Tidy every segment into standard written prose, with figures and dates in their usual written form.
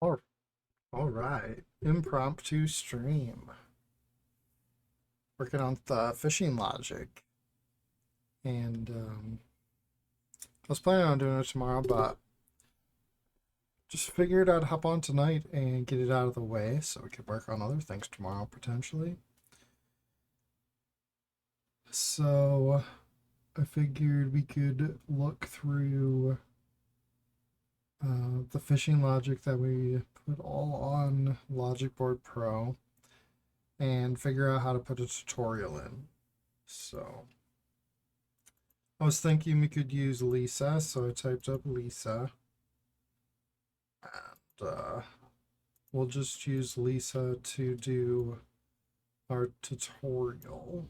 All, all right. Impromptu stream. Working on the fishing logic. And I was planning on doing it tomorrow, but just figured I'd hop on tonight and get it out of the way so we could work on other things tomorrow potentially. So I figured we could look through the fishing logic that we put all on Logic Board Pro and figure out how to put a tutorial in. So I was thinking we could use Lisa, so I typed up Lisa. And we'll just use Lisa to do our tutorial.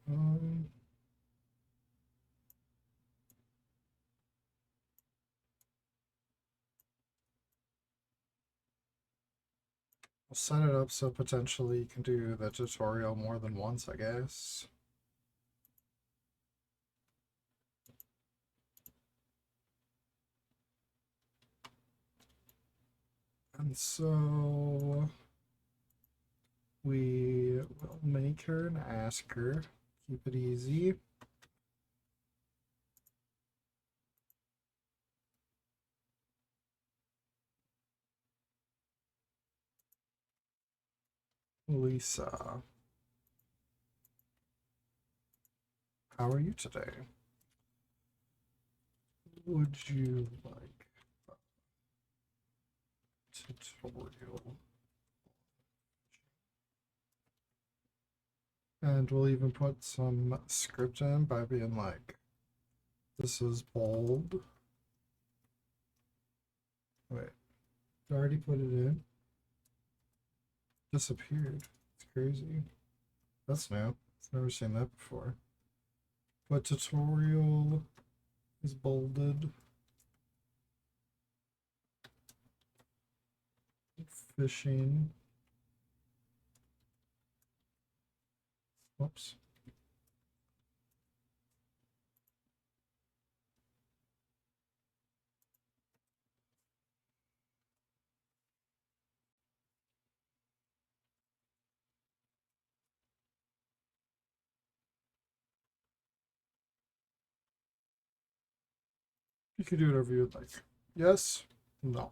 Um, I'll set it up so potentially you can do the tutorial more than once, I guess. And so we will make her and ask her. Keep it easy. Lisa, how are you today? Would you like a tutorial? And we'll even put some script in by being like, this is bold. Wait, I already put it in. Disappeared. It's crazy. That's new. I've never seen that before. But tutorial is bolded. Fishing. Whoops. You can do whatever you'd like. Yes? No.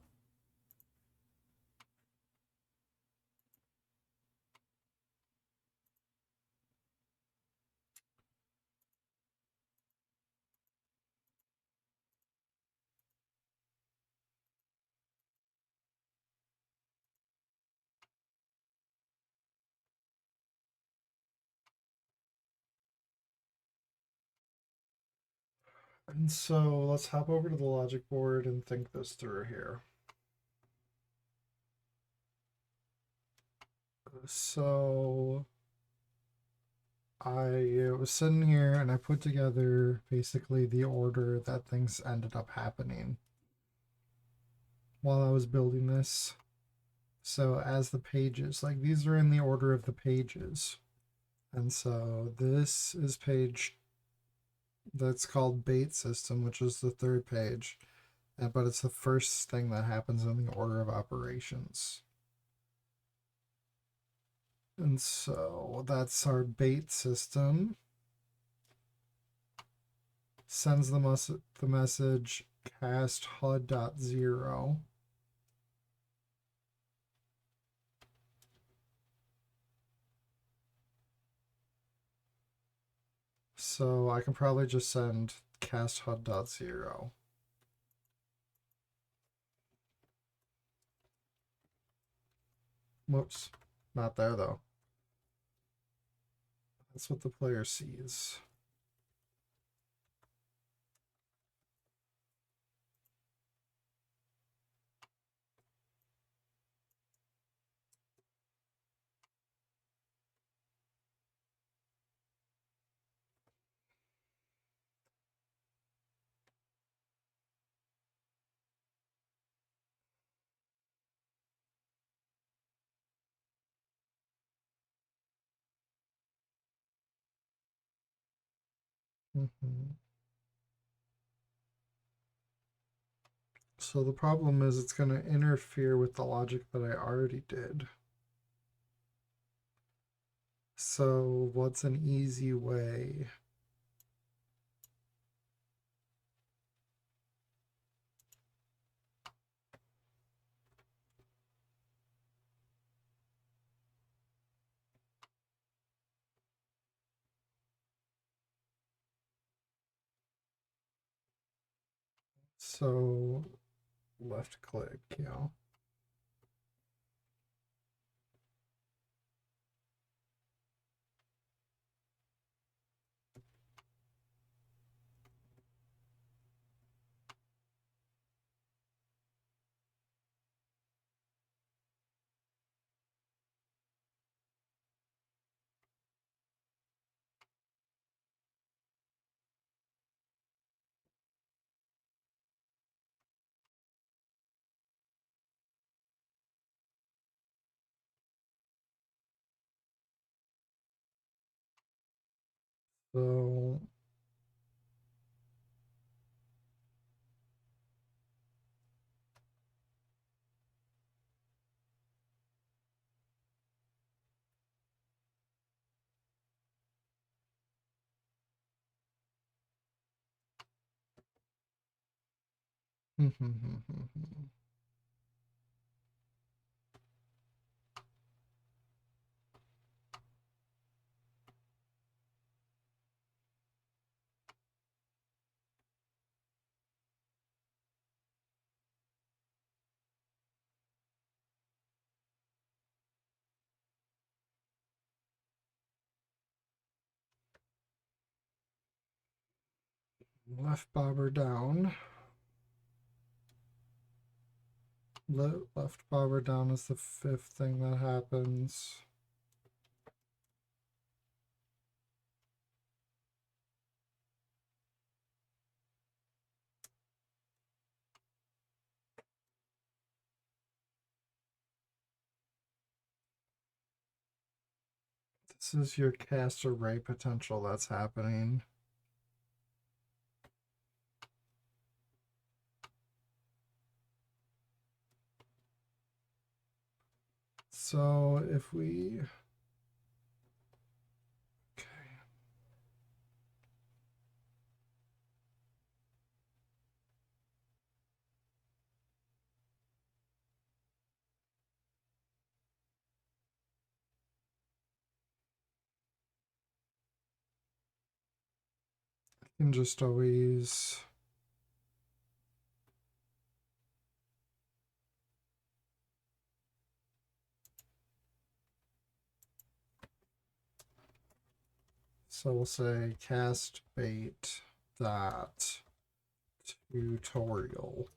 And so let's hop over to the logic board and think this through here. So I was sitting here and I put together basically the order that things ended up happening while I was building this. So as the pages, like these are in the order of the pages. And so this is page that's called bait system, which is the third page. But it's the first thing that happens in the order of operations. And so that's our bait system. Sends the message cast HUD.0. So I can probably just send cast HUD.0. Whoops, not there though. That's what the player sees. So the problem is it's going to interfere with the logic that I already did. So what's an easy way? So left click, yeah. So left bobber down. Left bobber down is the fifth thing that happens. This is your cast array potential that's happening. So if we, okay, I can just always, so we'll say cast bait that tutorial.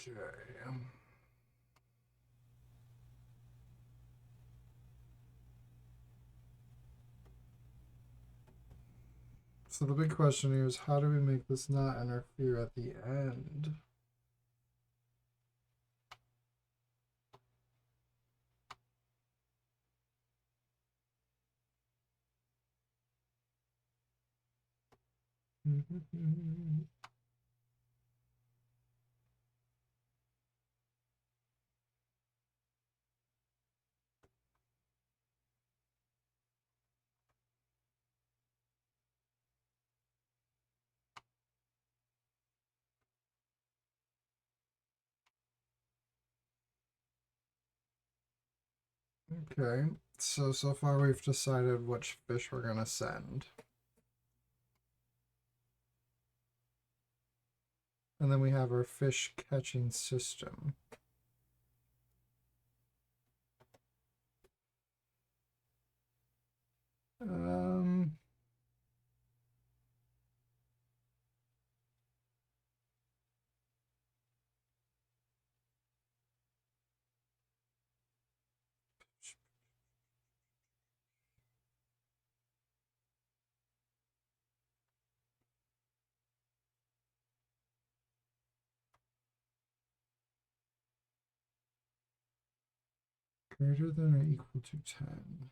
Okay. So the big question here is how do we make this not interfere at the end? Okay, so far we've decided which fish we're gonna send. And then we have our fish catching system. Um, greater than or equal to 10.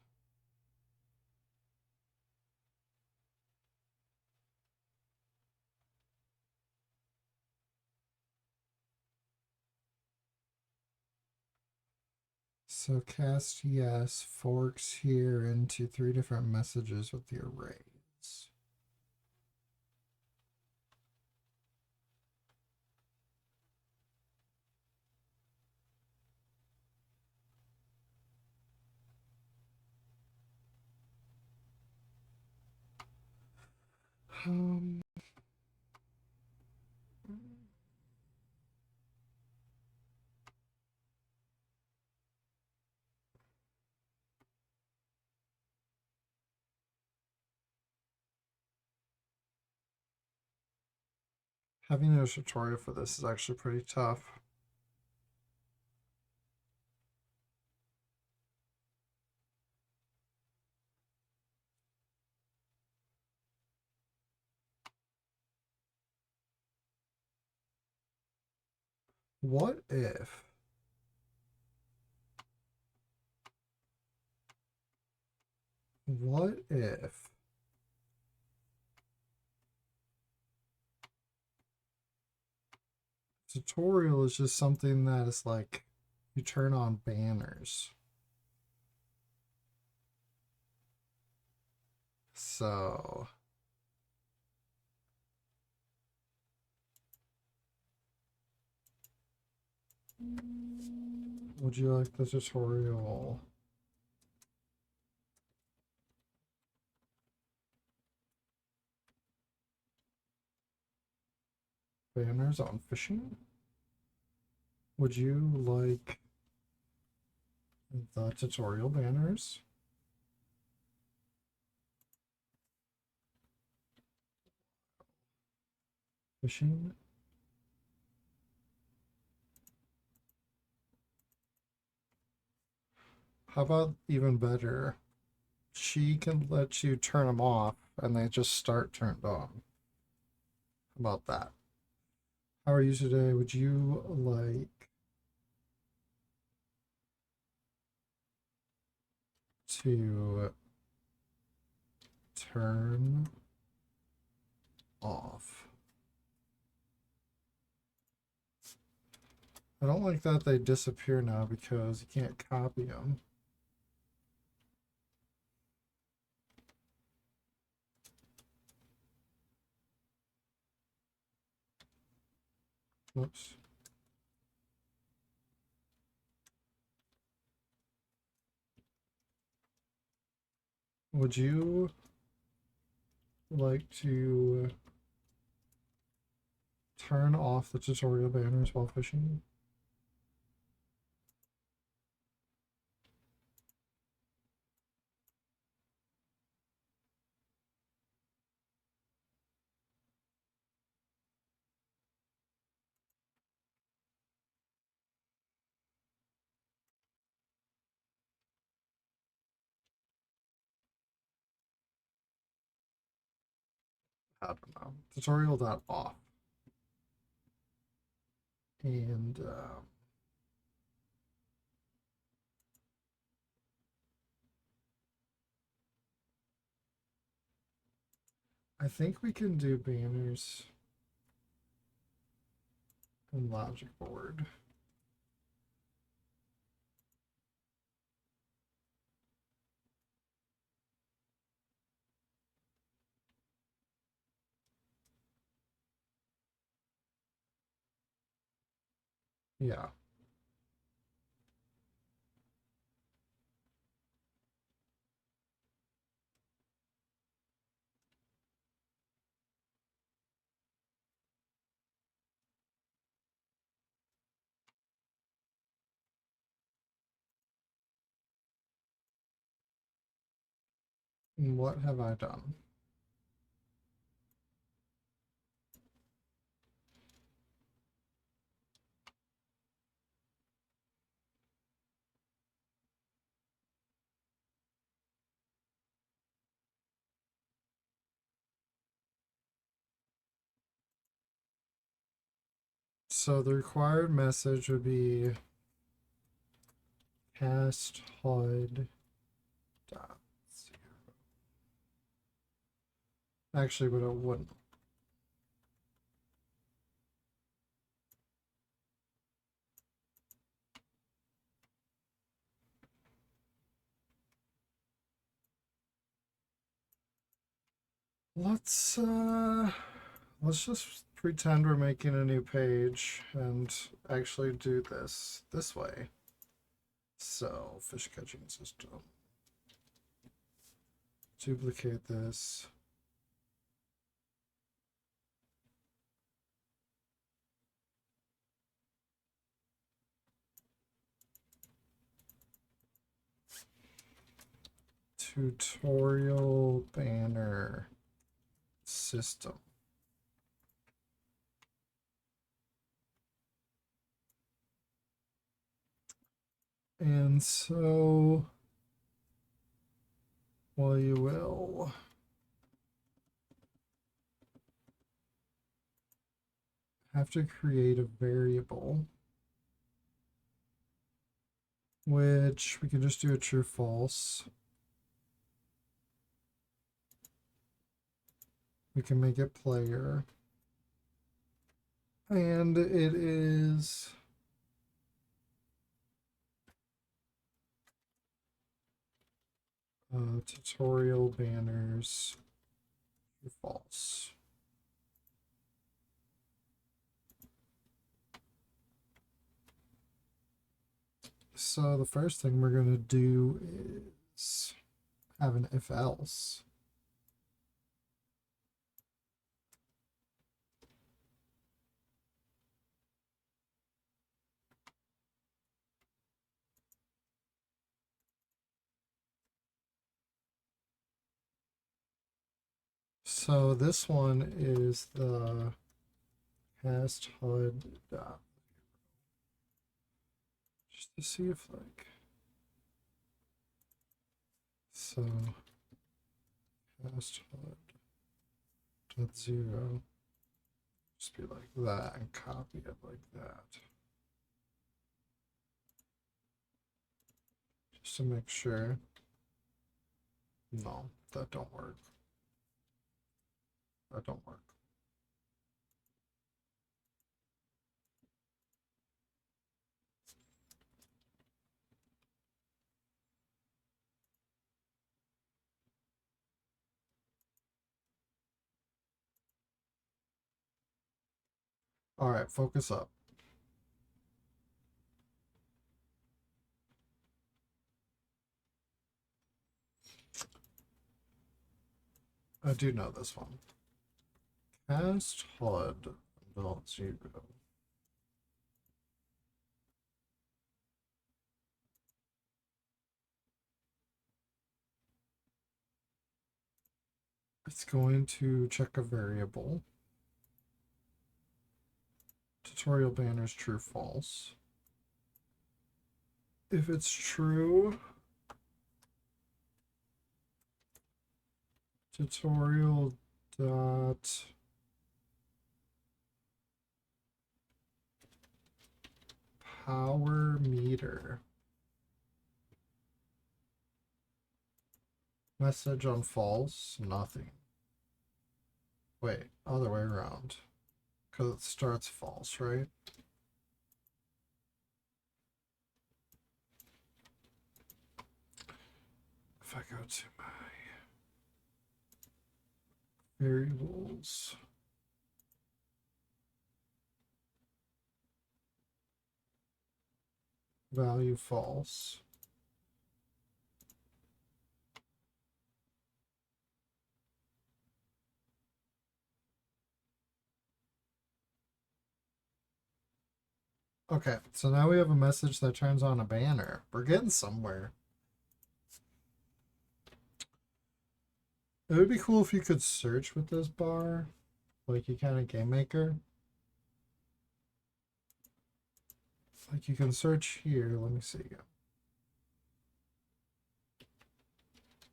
So cast yes forks here into 3 different messages with the arrays. Um, Having a tutorial for this is actually pretty tough. What if tutorial is just something that is like you turn on banners? So would you like the tutorial banners on fishing? Would you like the tutorial banners? Fishing? How about even better? She can let you turn them off and they just start turned on. How about that? How are you today? Would you like to turn off? I don't like that they disappear now because you can't copy them. Whoops. Would you like to turn off the tutorial banners while fishing? I don't know. Tutorial.off. And I think we can do banners in Logic Board. Yeah. What have I done? So the required message would be cast HUD dot zero. Actually, but it wouldn't. Let's just pretend we're making a new page and actually do this way. So fish catching system. Duplicate this. Tutorial banner system. And so, well, you will have to create a variable, which we can just do a true false. We can make it player. And it is tutorial banners true false. So the first thing we're going to do is have an if else. So this one is the cast HUD dot, just to see if like, so cast HUD dot zero, just be like that and copy it like that. Just to make sure. No, that don't work. That don't work. All right, focus up. I do know this one. Cast HUD dot zero. It's going to check a variable. Tutorial banners true false. If it's true, tutorial dot power meter. Message on false, nothing. Wait, other way around. Because it starts false, right? If I go to my variables, value false. Okay, so now we have a message that turns on a banner. We're getting somewhere. It would be cool if you could search with this bar, like you can at GameMaker. Like you can search here. Let me see.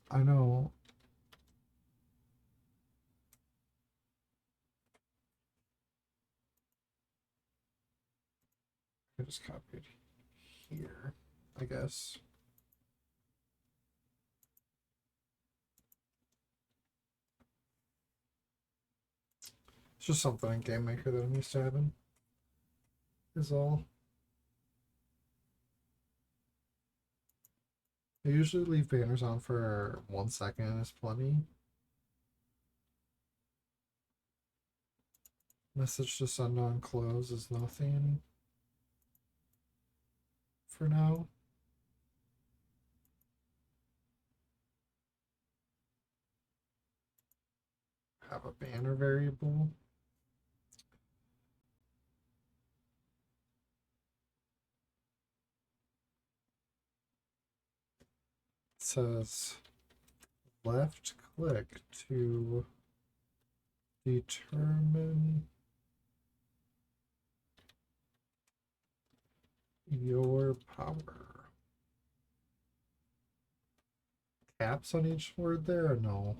I know. I just copied here, I guess. It's just something in GameMaker that I'm used to having. Is all. I usually leave banners on for 1 second is plenty. Message to send on close is nothing for now. Have a banner variable. It says left click to determine your power. Caps on each word there or no?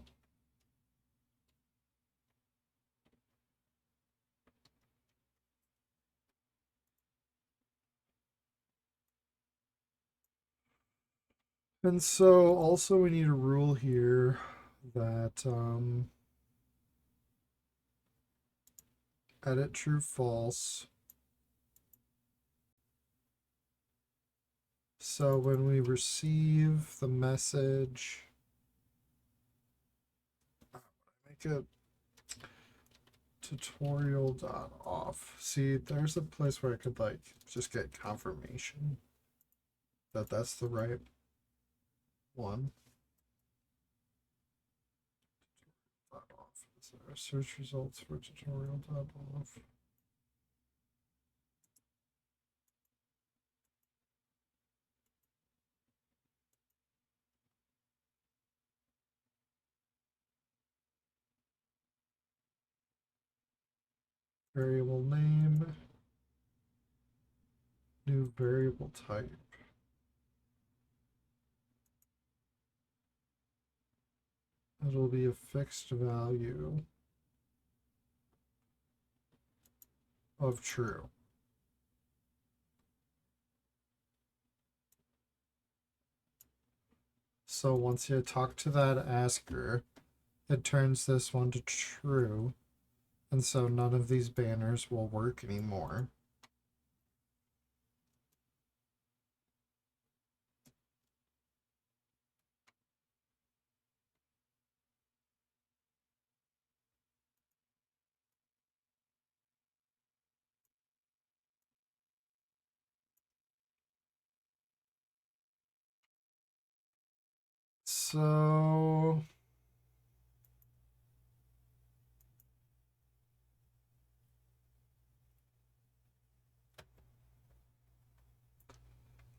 And so also we need a rule here that edit true false. So when we receive the message, make it tutorial.off. See, there's a place where I could like just get confirmation that that's the right one. Off. Is there search results for tutorial.off? Variable name, new variable type. It'll be a fixed value of true. So once you talk to that asker, it turns this one to true. And so none of these banners will work anymore. So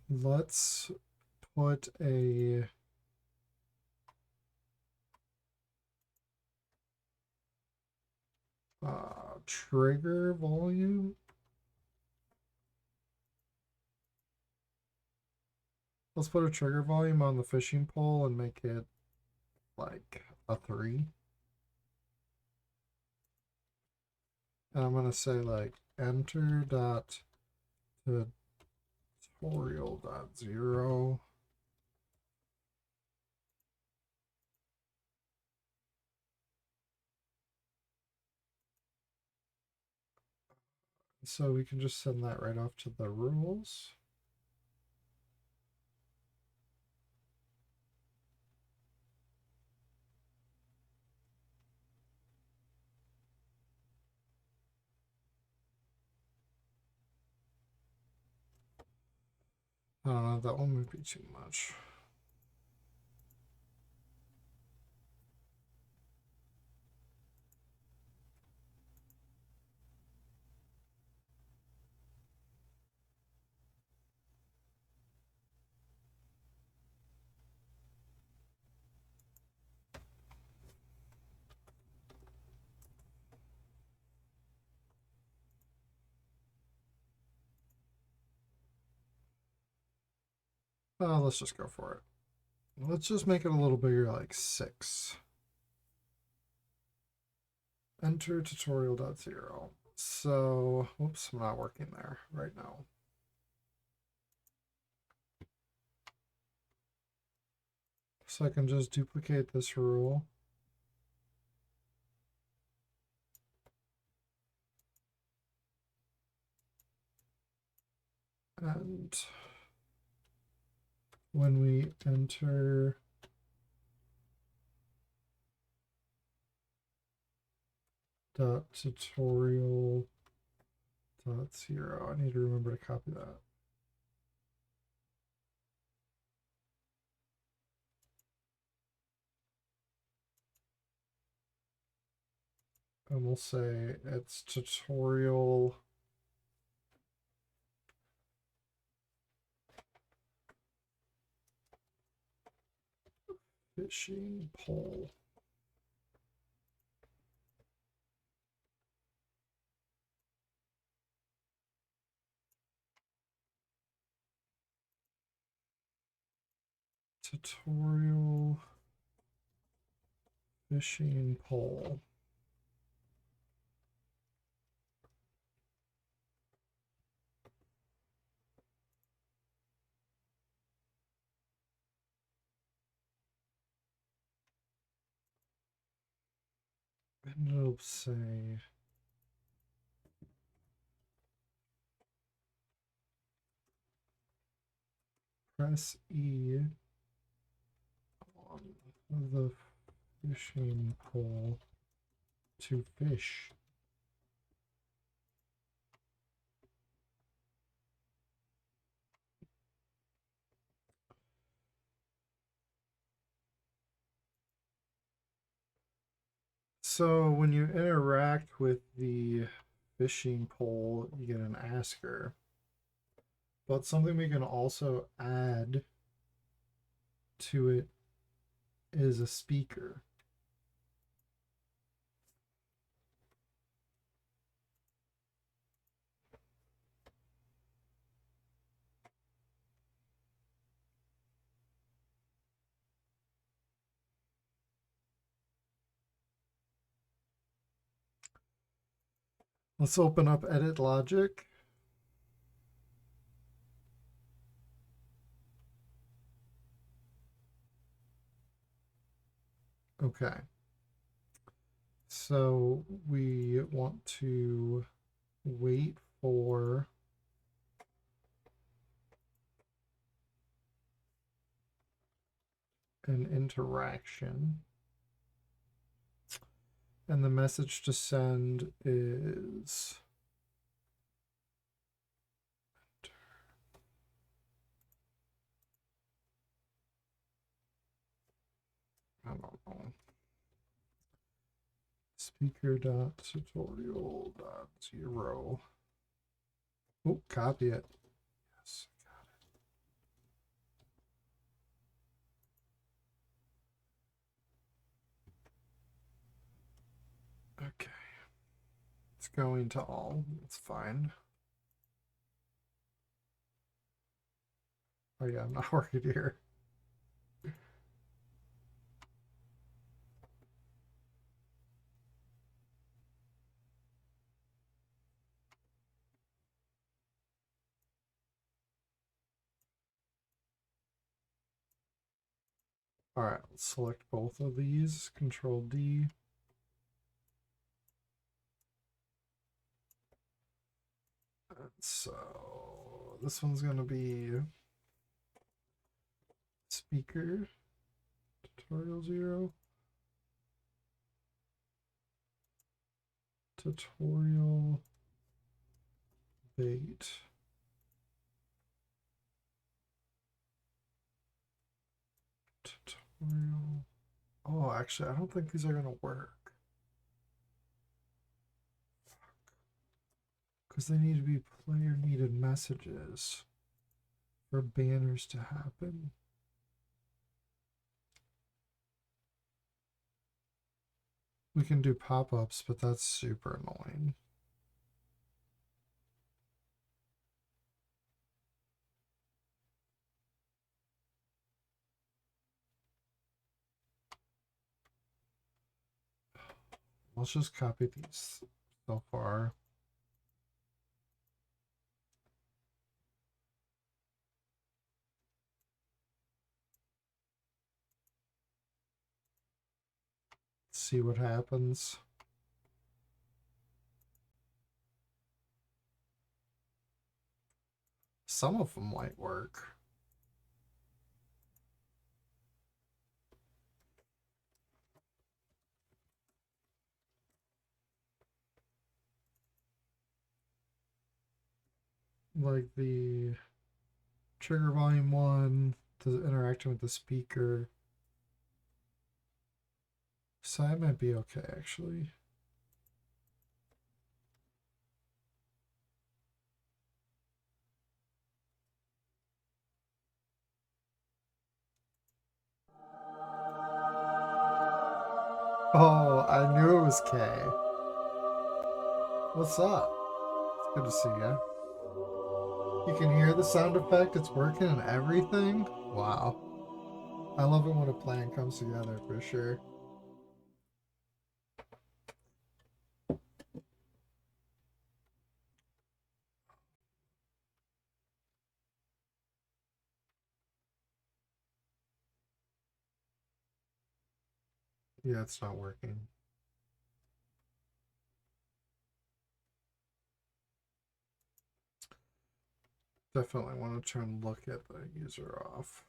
let's put a trigger volume. Let's put a trigger volume on the fishing pole and make it like a 3. And I'm gonna say like enter dot tutorial dot 0. So we can just send that right off to the rules. I don't know, that one might be too much. Let's just go for it. Let's just make it a little bigger, like 6. Enter tutorial.0. So, whoops, I'm not working there right now. So I can just duplicate this rule. And when we enter .tutorial.0, I need to remember to copy that. And we'll say it's tutorial fishing pole. Tutorial fishing pole. And it'll say press E on the fishing pole to fish. So when you interact with the fishing pole, you get an asker. But something we can also add to it is a speaker. Let's open up edit logic. Okay. So we want to wait for an interaction. And the message to send is I don't know. Speaker.tutorial.0. Oh, copy it. Yes, got it. Okay. It's going to all. It's fine. Oh yeah, I'm not working here. All right, let's select both of these. Control D. So this one's going to be speaker tutorial 0. Tutorial bait. Tutorial. Oh, actually, I don't think these are going to work. Because they need to be player needed messages for banners to happen. We can do pop-ups, but that's super annoying. let's just copy these so far. See what happens. Some of them might work. Like the trigger volume one, the interacting with the speaker. So that might be okay, actually. Oh, I knew it was K. What's up? It's good to see you. You can hear the sound effect, it's working and everything. Wow. I love it when a plan comes together for sure. Yeah, it's not working. Definitely want to turn look at the user off.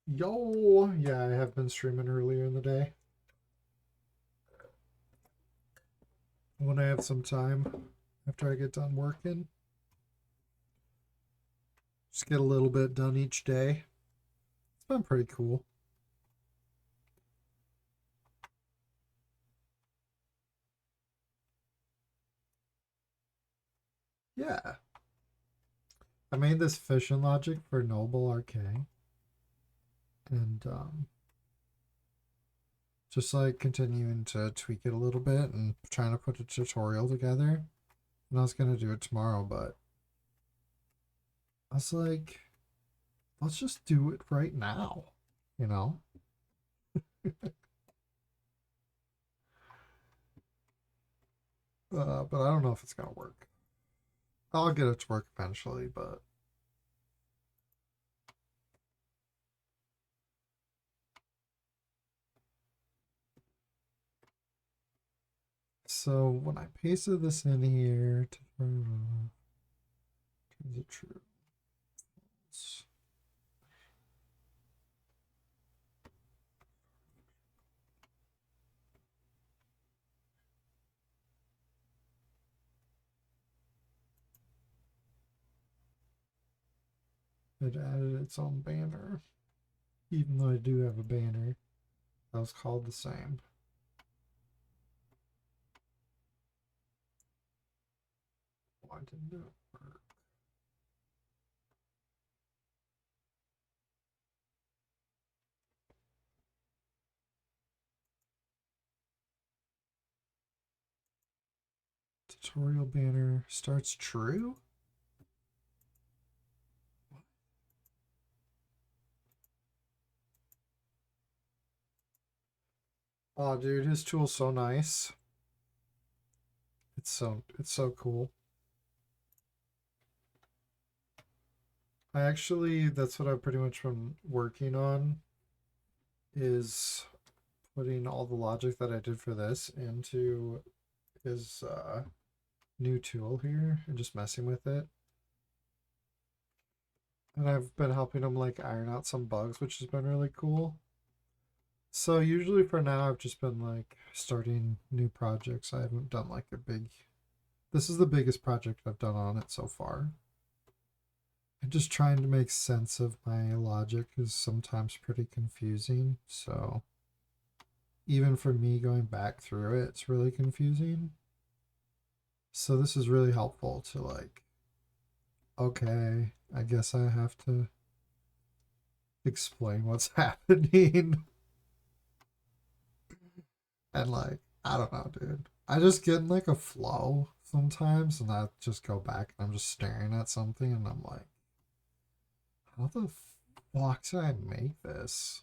Yo, yeah, I have been streaming earlier in the day. When I have some time after I get done working. Just get a little bit done each day. It's been pretty cool. Yeah. I made this fission logic for Noble RK. And just like continuing to tweak it a little bit and trying to put a tutorial together. And I was gonna do it tomorrow, but I was like, let's just do it right now, you know? But I don't know if it's gonna work. I'll get it to work eventually, but so when I pasted this in here to is it true? It added its own banner, even though I do have a banner that was called the same. Why didn't it work? Tutorial banner starts true? Oh, dude, his tool's so nice. It's so cool. That's what I've pretty much been working on, is putting all the logic that I did for this into his new tool here and just messing with it. And I've been helping him like iron out some bugs, which has been really cool. So usually for now, I've just been like starting new projects. I haven't done like a big. This is the biggest project I've done on it so far. And just trying to make sense of my logic is sometimes pretty confusing. So even for me going back through it, it's really confusing. So this is really helpful to like, okay, I guess I have to explain what's happening. And like, I don't know, dude. I just get in like a flow sometimes, and I just go back and I'm just staring at something and I'm like, how the fuck did I make this?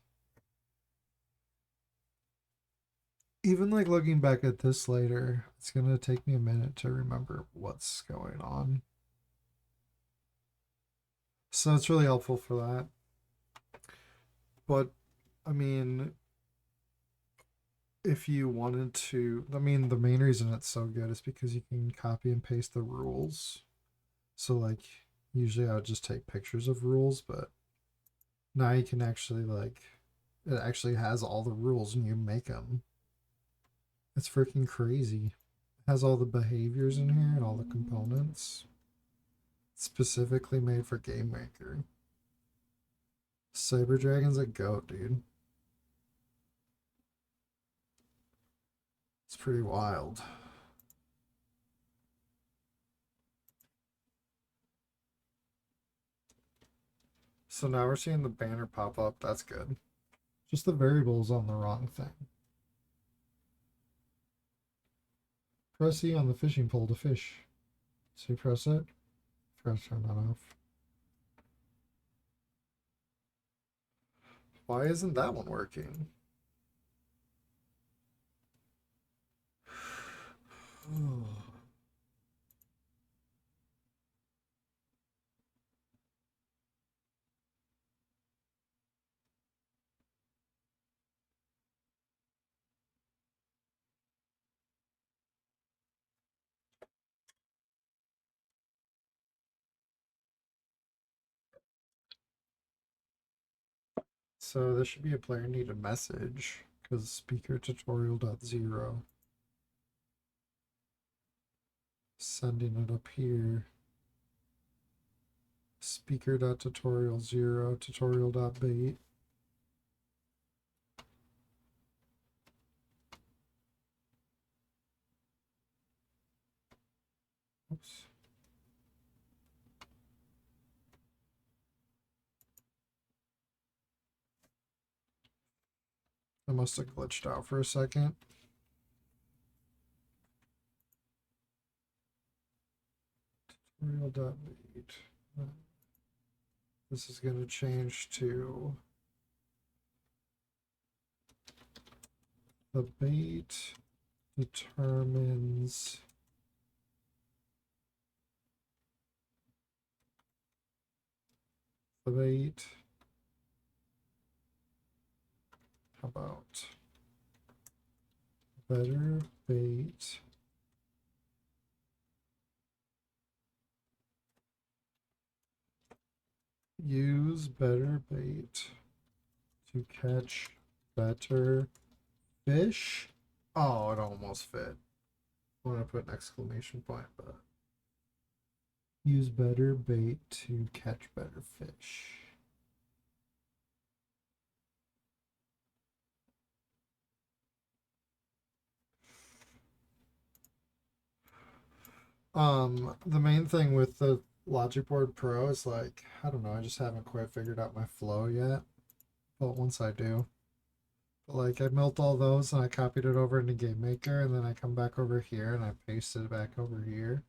Even like looking back at this later, it's gonna take me a minute to remember what's going on. So it's really helpful for that. But I mean, if you wanted to, I mean, the main reason it's so good is because you can copy and paste the rules. So, like, usually I would just take pictures of rules, but now you can actually, like, it actually has all the rules and you make them. It's freaking crazy. It has all the behaviors in here and all the components. It's specifically made for GameMaker. Cyber Dragon's a goat, dude. It's pretty wild. So now we're seeing the banner pop up. That's good. Just the variables on the wrong thing. Press E on the fishing pole to fish. So you press it. Forgot to turn that off. Why isn't that one working? So this should be a player needed message because speaker tutorial.0. Sending it up here. Speaker.tutorial0 tutorial.bait. Oops. I must have glitched out for a second. Tutorial.bait. This is going to change to the bait determines the bait. How about better bait use better bait to catch better fish? Oh, it almost fit. I want to put an exclamation point, but use better bait to catch better fish. The main thing with the Logic Board Pro is like, I don't know, I just haven't quite figured out my flow yet. But once I do, but like I built all those and I copied it over into GameMaker and then I come back over here and I pasted it back over here.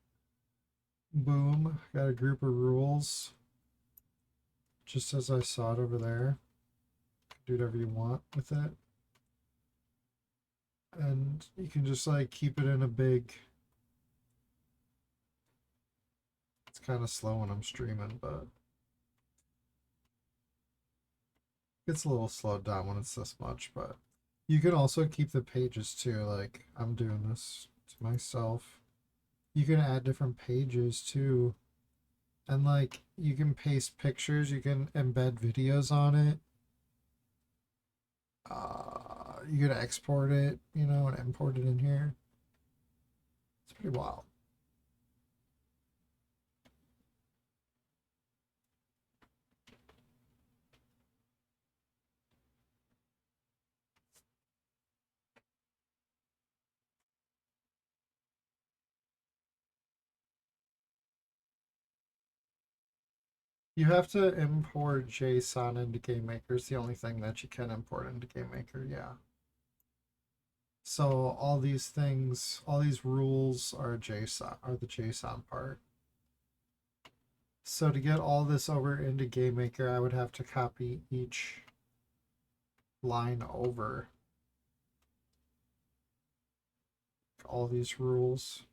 Boom, got a group of rules. Just as I saw it over there. Do whatever you want with it. And you can just like keep it in a big. It's kind of slow when I'm streaming, but it gets a little slowed down when it's this much. But you can also keep the pages too. Like I'm doing this to myself. You can add different pages too. And like you can paste pictures, you can embed videos on it. You can export it, you know, and import it in here. It's pretty wild. You have to import JSON into GameMaker. It's the only thing that you can import into GameMaker, yeah. So all these things, all these rules are JSON, are the JSON part. So to get all this over into GameMaker, I would have to copy each line over all these rules.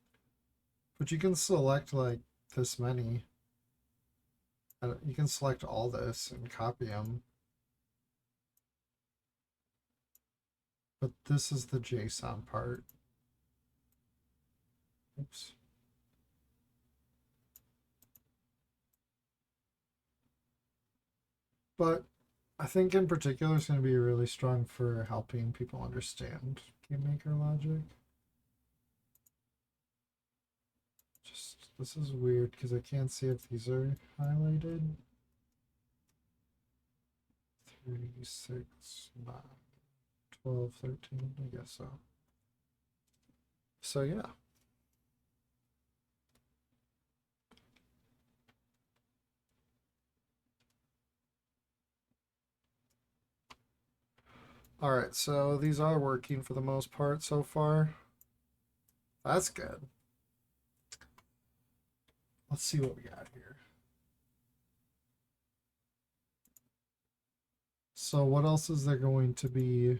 But you can select like this many. You can select all this and copy them. But this is the JSON part. Oops. But I think in particular it's going to be really strong for helping people understand GameMaker logic. Just, this is weird because I can't see if these are highlighted. 3, 6, 9, 12, 13, I guess so. So yeah. Alright, so these are working for the most part so far. That's good. Let's see what we got here. So what else is there going to be?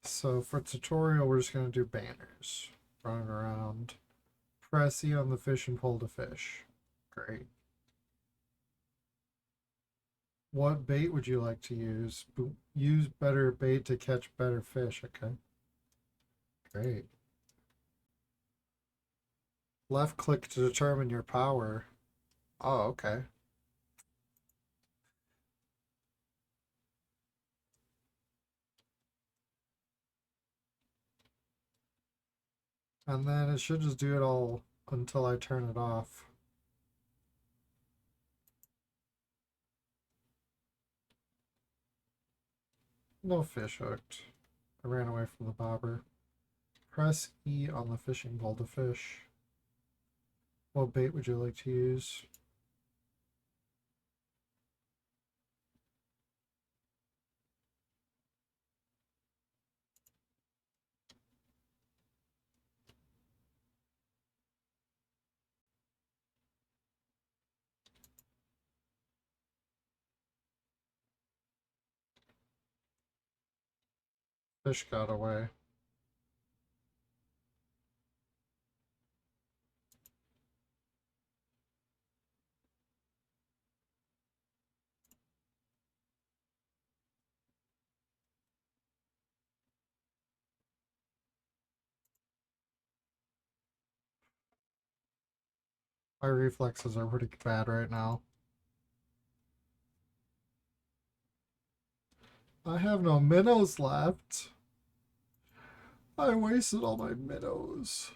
So for tutorial, we're just going to do banners. Running around. Press E on the fish and pull to fish. Great. What bait would you like to use? Use better bait to catch better fish. Okay. Great. Left click to determine your power. Oh, okay. And then it should just do it all until I turn it off. No fish hooked. I ran away from the bobber. Press E on the fishing pole to fish. What bait would you like to use? Fish got away. My reflexes are pretty bad right now. I have no minnows left. I wasted all my minnows.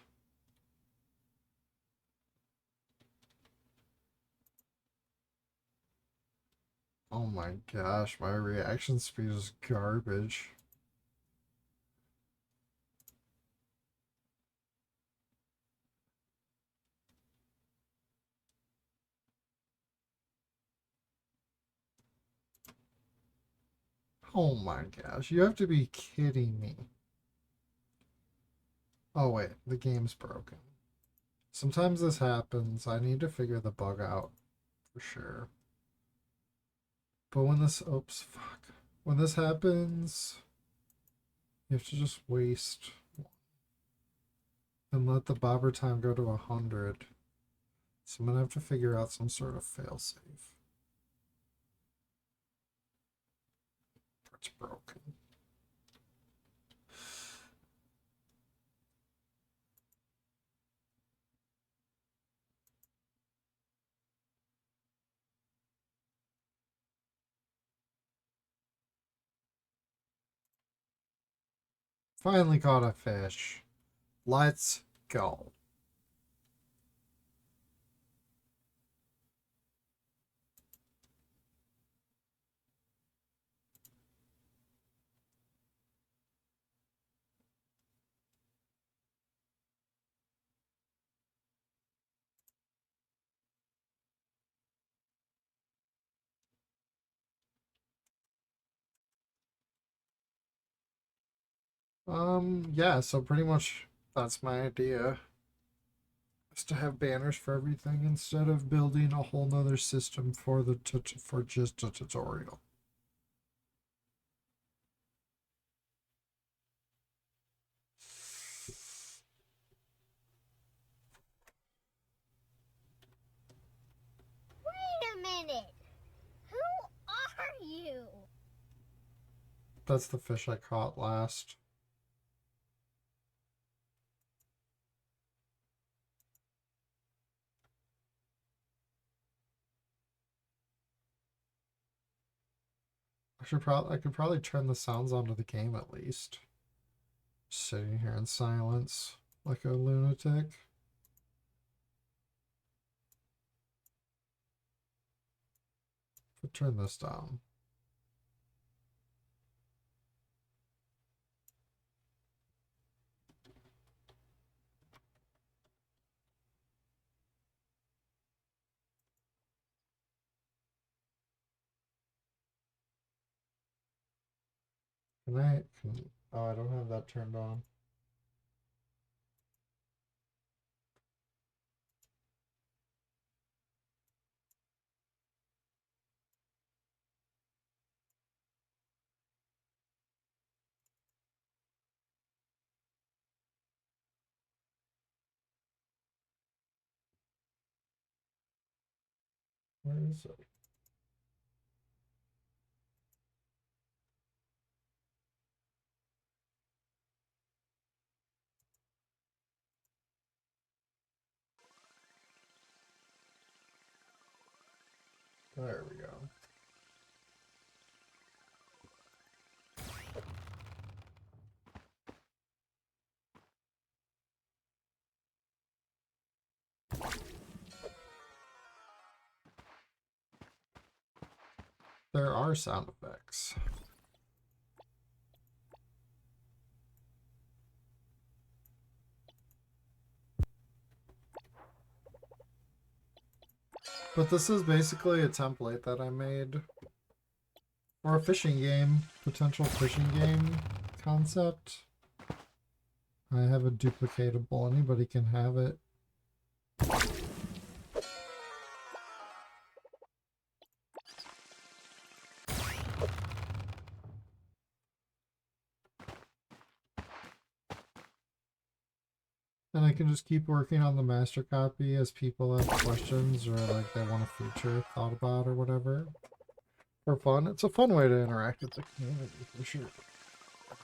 Oh my gosh, my reaction speed is garbage. Oh my gosh, you have to be kidding me. Oh wait, the game's broken. Sometimes this happens. I need to figure the bug out for sure. But when this, oops, fuck. When this happens, you have to just waste and let the bobber time go to 100. So I'm gonna have to figure out some sort of failsafe. It's broken. Finally caught a fish. Let's go. Yeah, so pretty much that's my idea. Is to have banners for everything instead of building a whole nother system for the for just a tutorial. Wait a minute. Who are you? That's the fish I caught last. I could probably turn the sounds onto the game at least. Sitting here in silence like a lunatic. But turn this down. Oh, I don't have that turned on. Where is it? There we go. There are sound effects. But this is basically a template that I made for a fishing game, potential fishing game concept. I have a duplicatable, anybody can have it. And I can just keep working on the master copy as people have questions or like they want a feature thought about or whatever. For fun. It's a fun way to interact with the community for sure.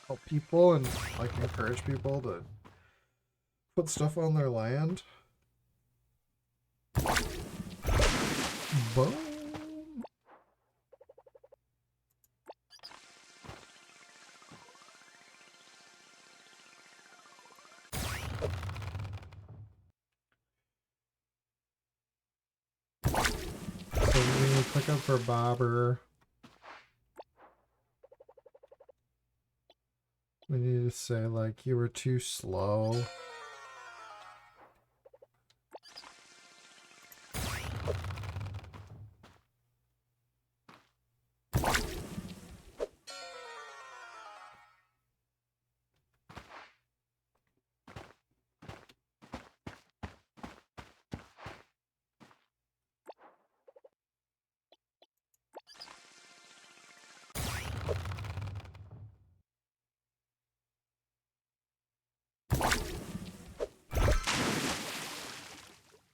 Help people and like encourage people to put stuff on their land. Boom. So when you click up for bobber, we need to say like you were too slow.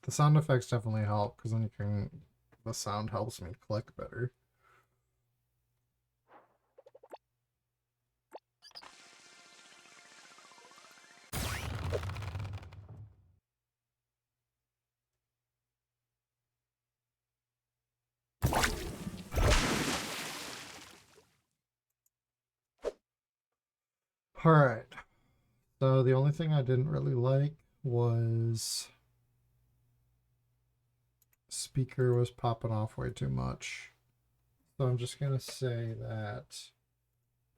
The sound effects definitely help because then you can, the sound helps me click better. All right. So the only thing I didn't really like was speaker was popping off way too much. So I'm just gonna say that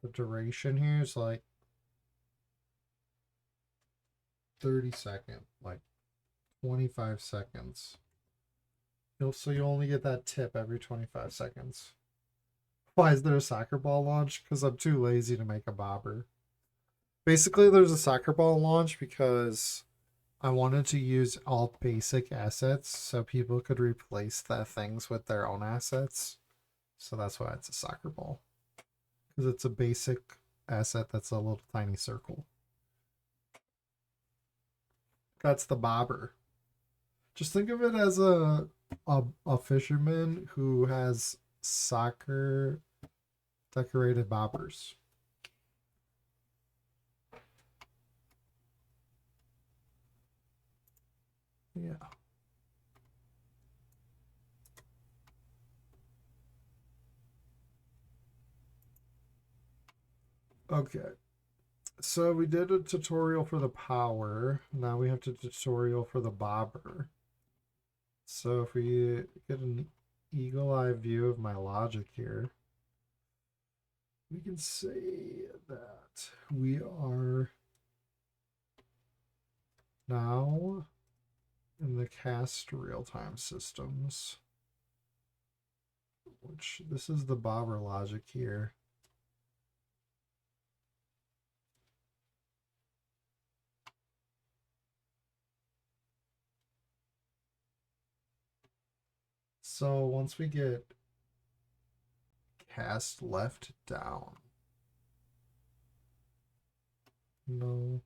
the duration here is like 30 seconds, like 25 seconds. So you only get that tip every 25 seconds. Why is there a soccer ball launch? Because I'm too lazy to make a bobber. Basically, there's a soccer ball launch because I wanted to use all basic assets so people could replace the things with their own assets. So that's why it's a soccer ball. Because it's a basic asset that's a little tiny circle. That's the bobber. Just think of it as a fisherman who has soccer decorated bobbers. Yeah. Okay. So we did a tutorial for the power. Now we have to tutorial for the bobber. So if we get an eagle eye view of my logic here, we can say that we are now in the cast real-time systems, which this is the bobber logic here. So once we get cast left down, no,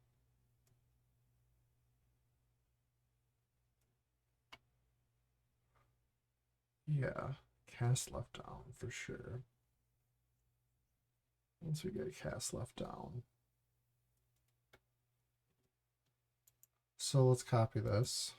yeah, cast left down for sure. Once we get cast left down. So let's copy this.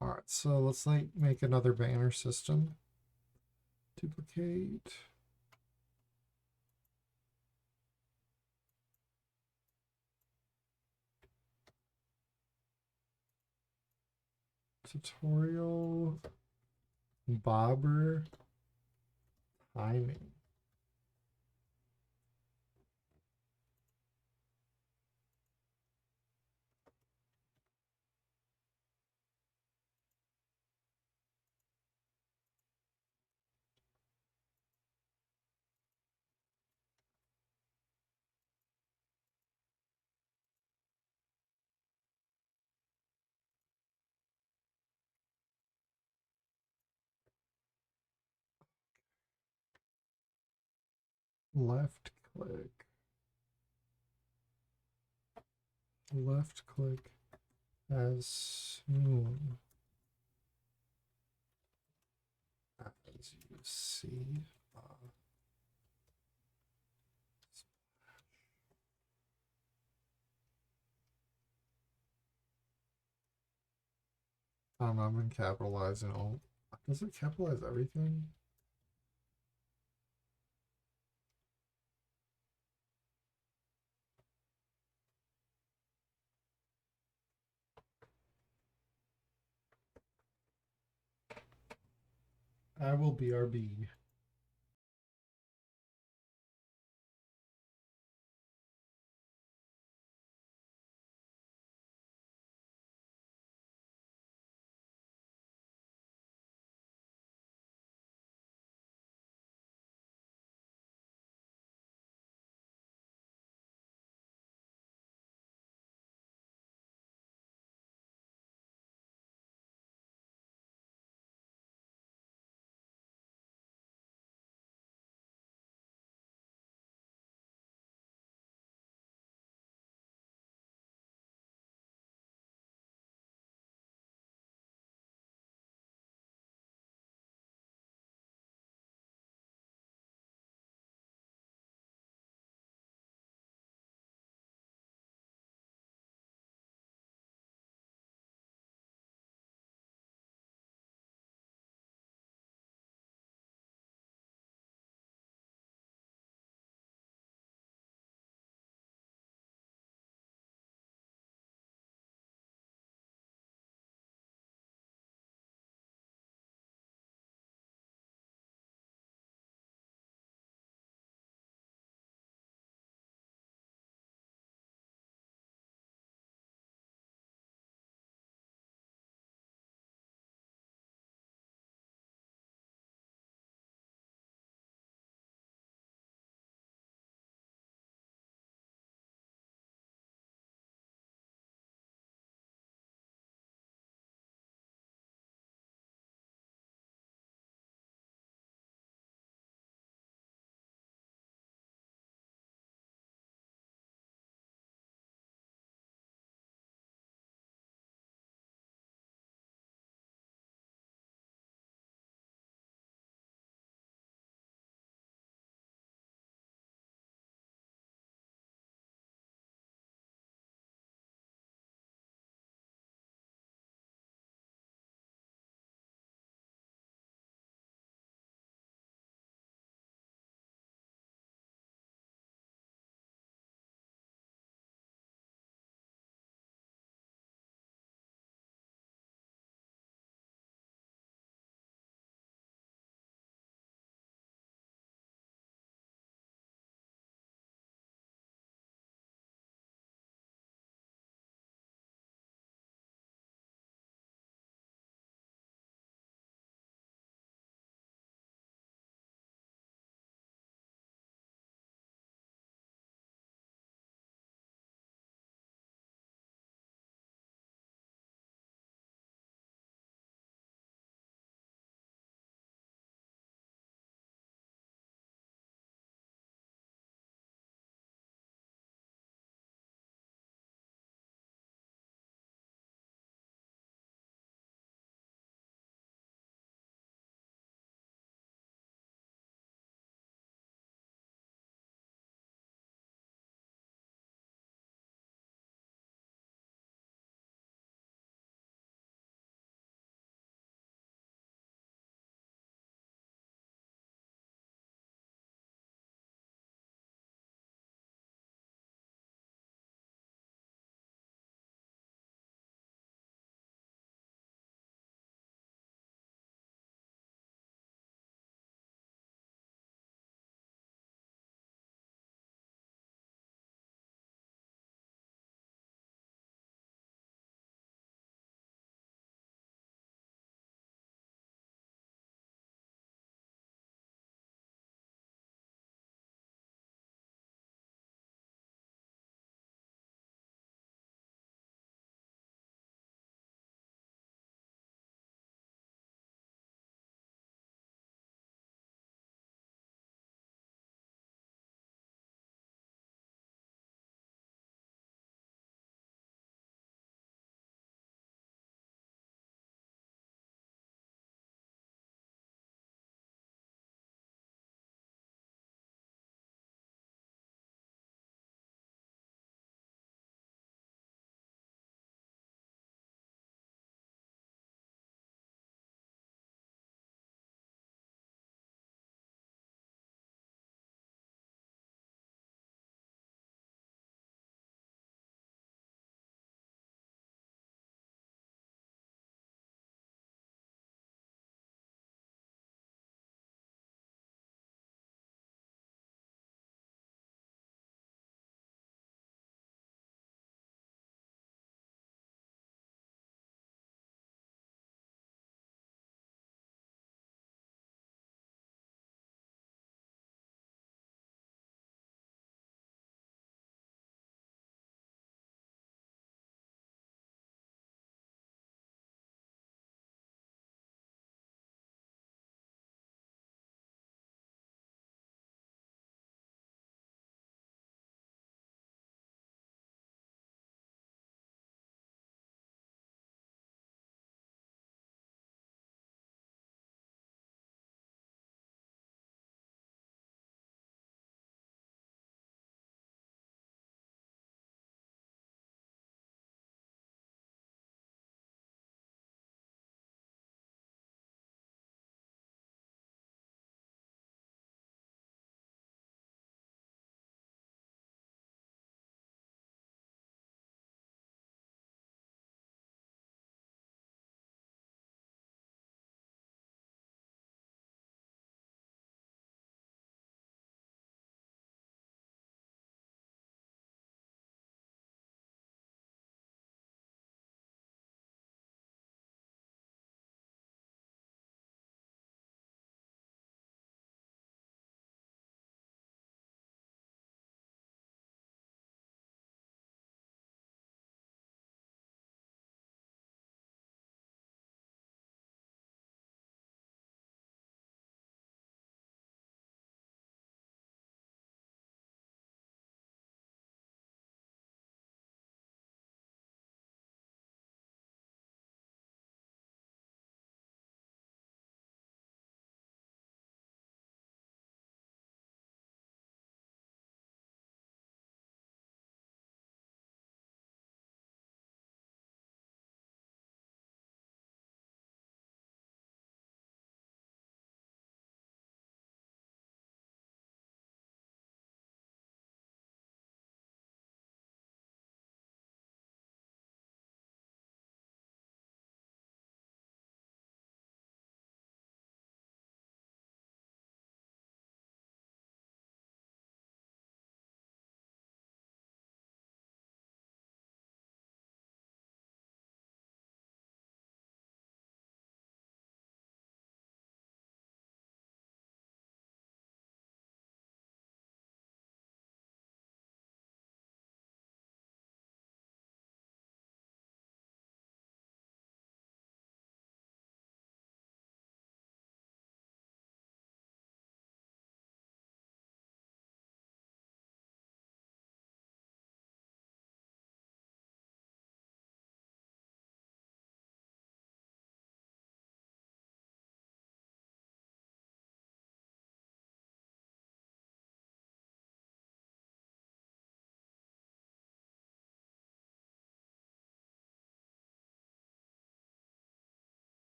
All right, so let's like make another banner system. Duplicate. Tutorial bobber timing. Left click. Left click as soon as you see. I don't know, I've been capitalizing all. Does it capitalize everything? I will BRB.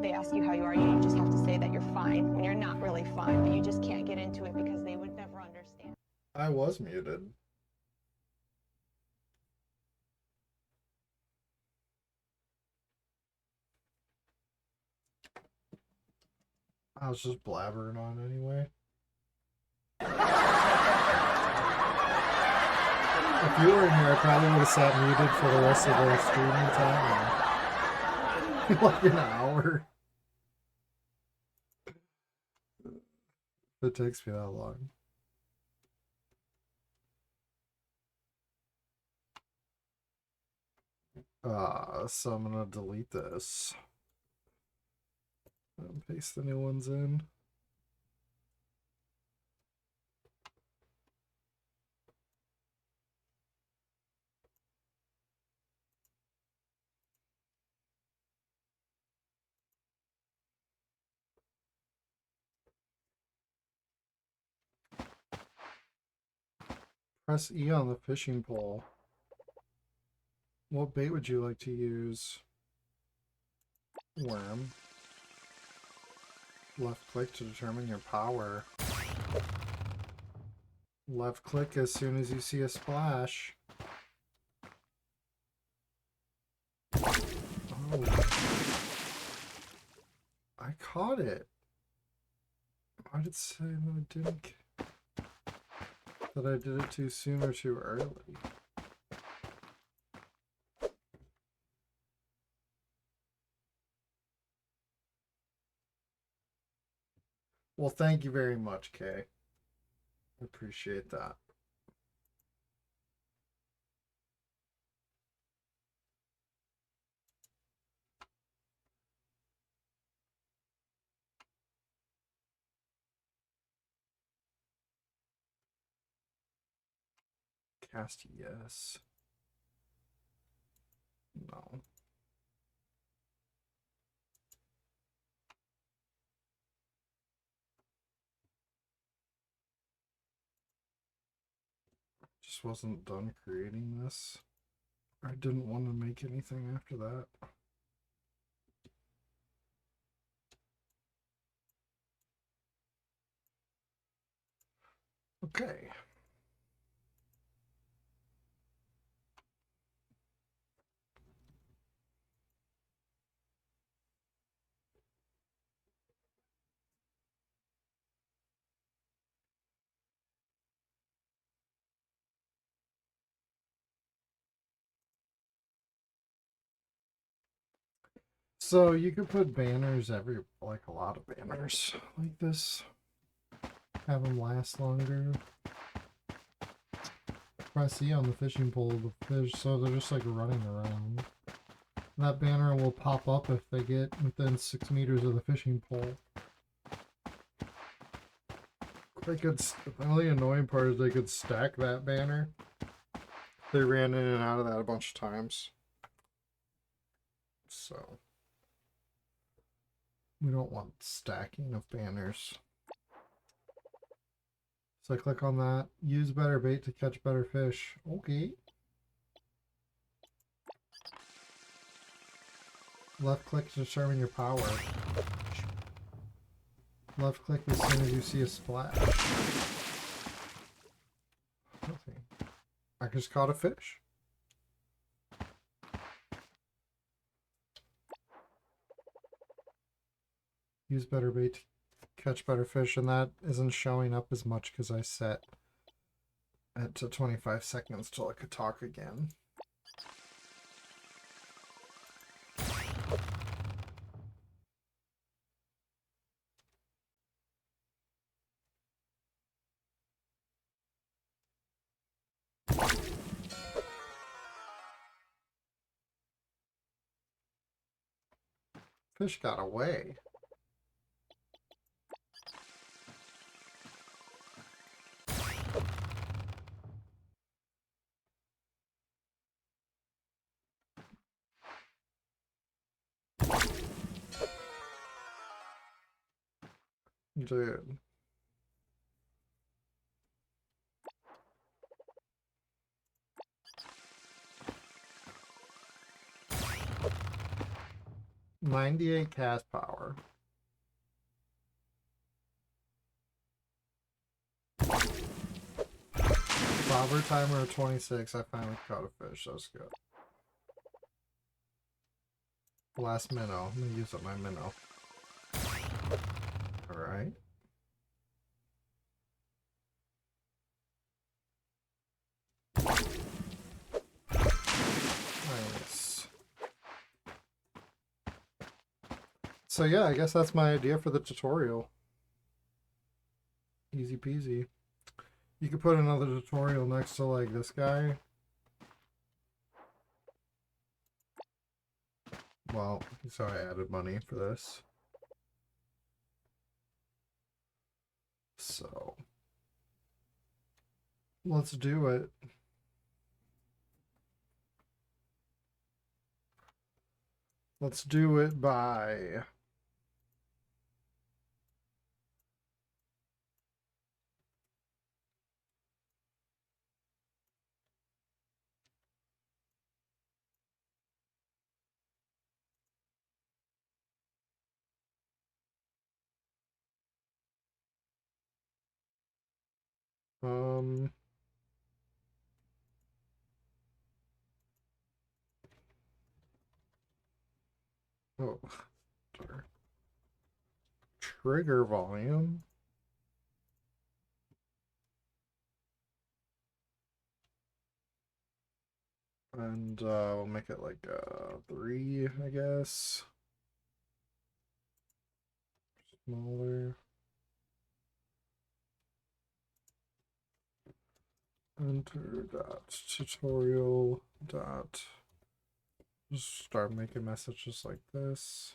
They ask you how you are, you just have to say that you're fine when you're not really fine, but you just can't get into it because they would never understand. I was muted. I was just blabbering on anyway. If you were in here, I probably would have sat muted for the rest of the streaming time. Like an hour. It takes me that long. So I'm gonna delete this and paste the new ones in. Press E on the fishing pole. What bait would you like to use? Worm. Left click to determine your power. Left click as soon as you see a splash. Oh. I caught it. Why did it say that I didn't? That I did it too soon or too early? Well, thank you very much, Kay. Appreciate that. Cast yes. No. Just wasn't done creating this. I didn't want to make anything after that. Okay. So you could put banners like a lot of banners like this. Have them last longer. Press E on the fishing pole, the fish, so they're just like running around. That banner will pop up if they get within 6 meters of the fishing pole. They could, the only annoying part is they could stack that banner. They ran in and out of that a bunch of times. So we don't want stacking of banners. So I click on that. Use better bait to catch better fish. Okay. Left click to determine your power. Left click as soon as you see a splash. Okay. I just caught a fish. Use better bait to catch better fish, and that isn't showing up as much because I set it to 25 seconds till I could talk again. Fish got away. Dude. 98 cast power. Bobber timer of 26. I finally caught a fish. That was good. Last minnow. I'm gonna use up my minnow. Alright. Nice. So yeah, I guess that's my idea for the tutorial. Easy peasy. You could put another tutorial next to like this guy. Well, so I added money for this. So let's do it. Let's do it by um oh sorry. Trigger volume. And we'll make it like 3, I guess. Smaller. Enter dot tutorial dot. Just start making messages like this.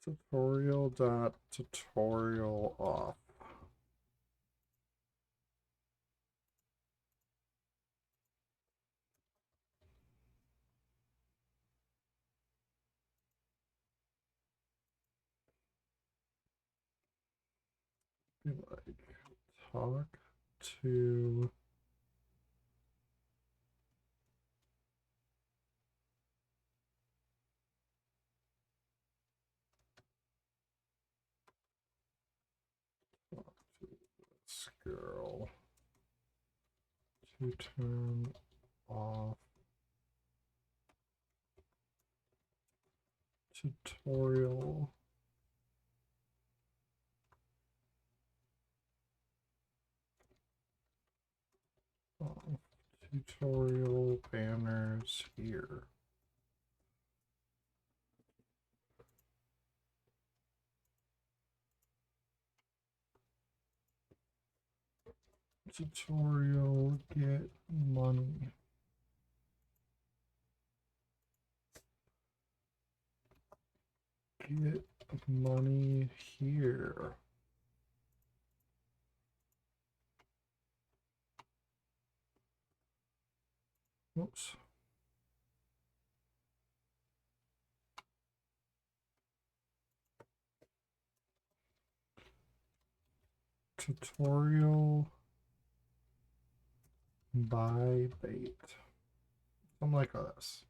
Tutorial dot tutorial off. Be like talk to this girl to turn off tutorial off tutorial banners here. Tutorial get money. Get money here. Oops. Tutorial buy bait. Something like this.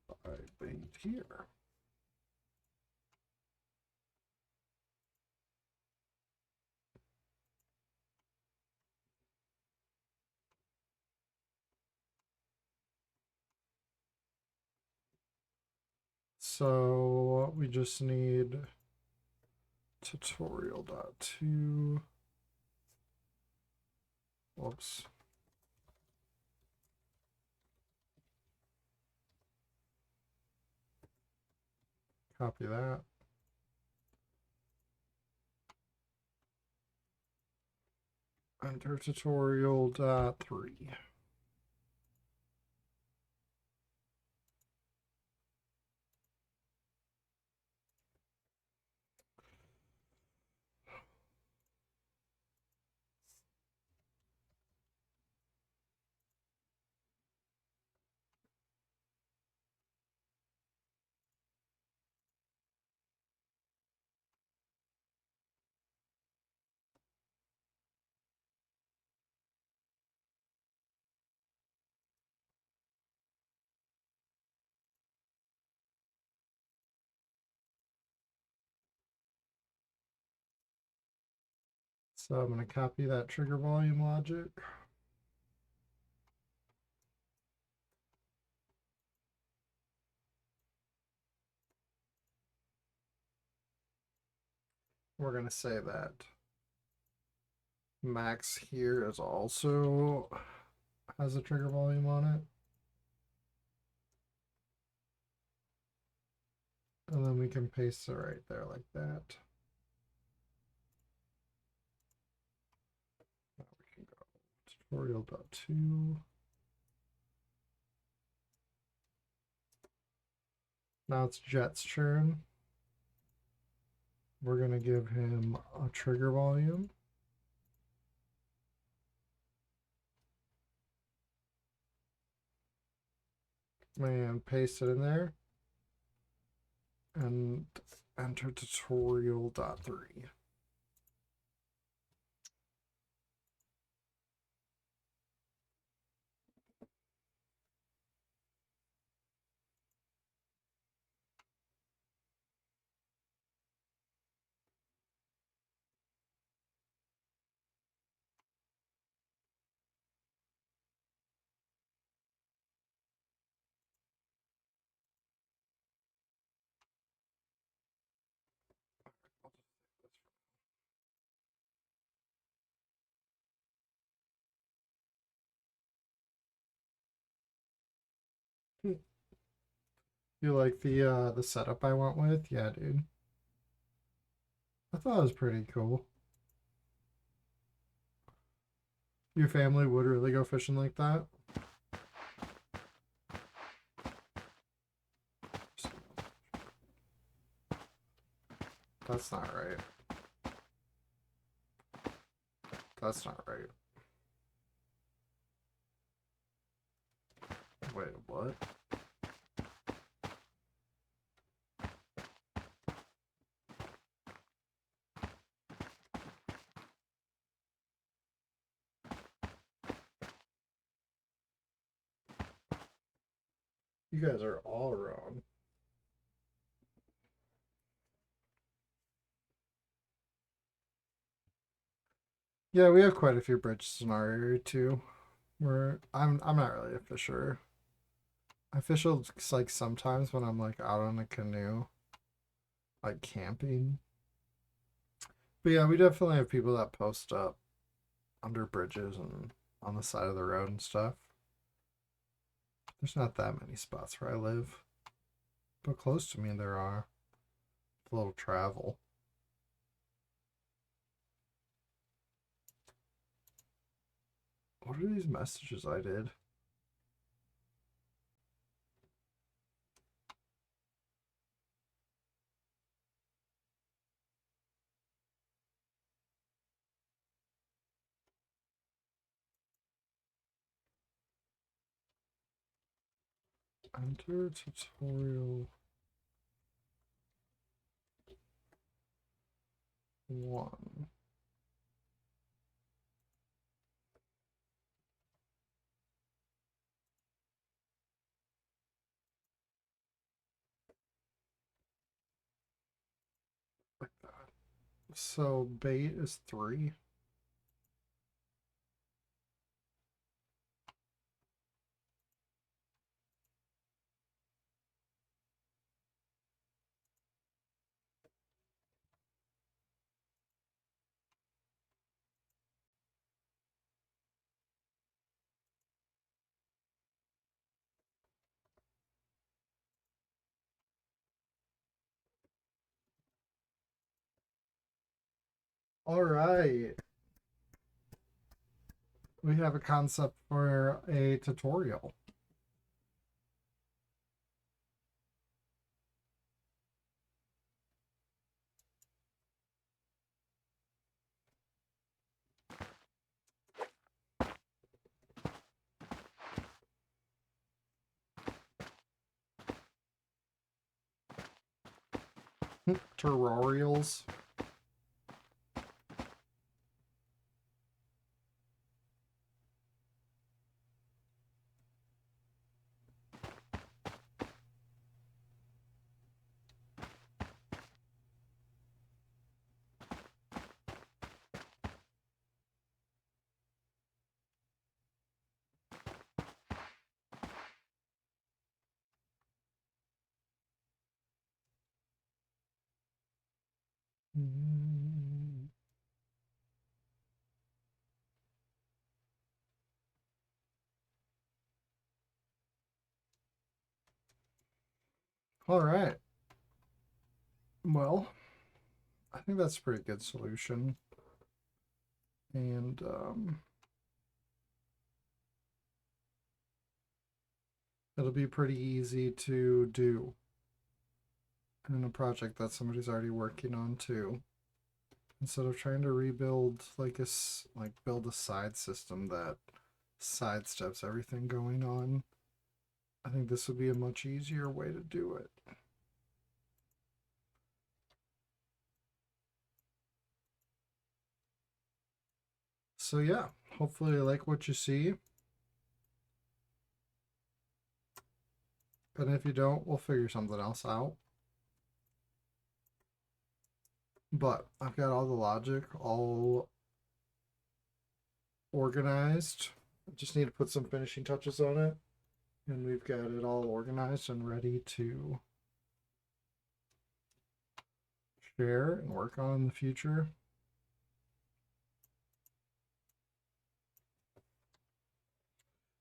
Buy bait here. So we just need tutorial.2. Whoops. Copy that. Enter tutorial.3. So I'm going to copy that trigger volume logic. We're going to say that max here is also has a trigger volume on it. And then we can paste it right there like that. Now we can go tutorial.2. Now it's Jet's turn. We're going to give him a trigger volume. And paste it in there. And enter tutorial.3. You like the setup I went with? Yeah, dude. I thought it was pretty cool. Your family would really go fishing like that? That's not right. That's not right. Wait, what? You guys are all wrong. Yeah, we have quite a few bridges in our area too. Where I'm not really a fisher. I fish like sometimes when I'm like out on a canoe, like camping. But yeah, we definitely have people that post up under bridges and on the side of the road and stuff. There's not that many spots where I live, but close to me there are. A little travel. What are these messages I did? Enter tutorial 1. Like that. So bait is 3. All right. We have a concept for a tutorial. Tutorials. All right. Well, I think that's a pretty good solution. And it'll be pretty easy to do in a project that somebody's already working on too. Instead of trying to rebuild build a side system that sidesteps everything going on, I think this would be a much easier way to do it. So yeah, hopefully you like what you see. And if you don't, we'll figure something else out. But I've got all the logic all organized. I just need to put some finishing touches on it. And we've got it all organized and ready to share and work on in the future.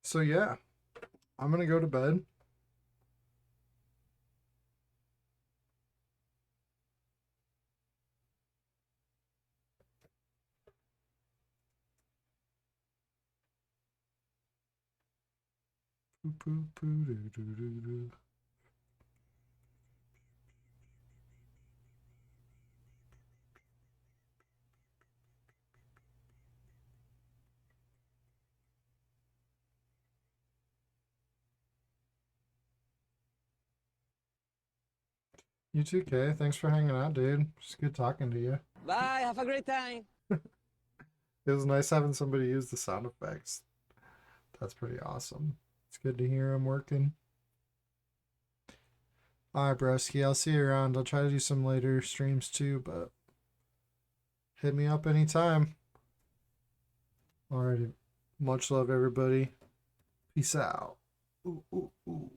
So yeah, I'm going to go to bed. You too, Kay. Thanks for hanging out, dude. It's good talking to you. Bye, have a great time. It was nice having somebody use the sound effects. That's pretty awesome. It's good to hear them working. Alright, broski. I'll see you around. I'll try to do some later streams too, but hit me up anytime. Alrighty. Much love, everybody. Peace out. Ooh, ooh, ooh.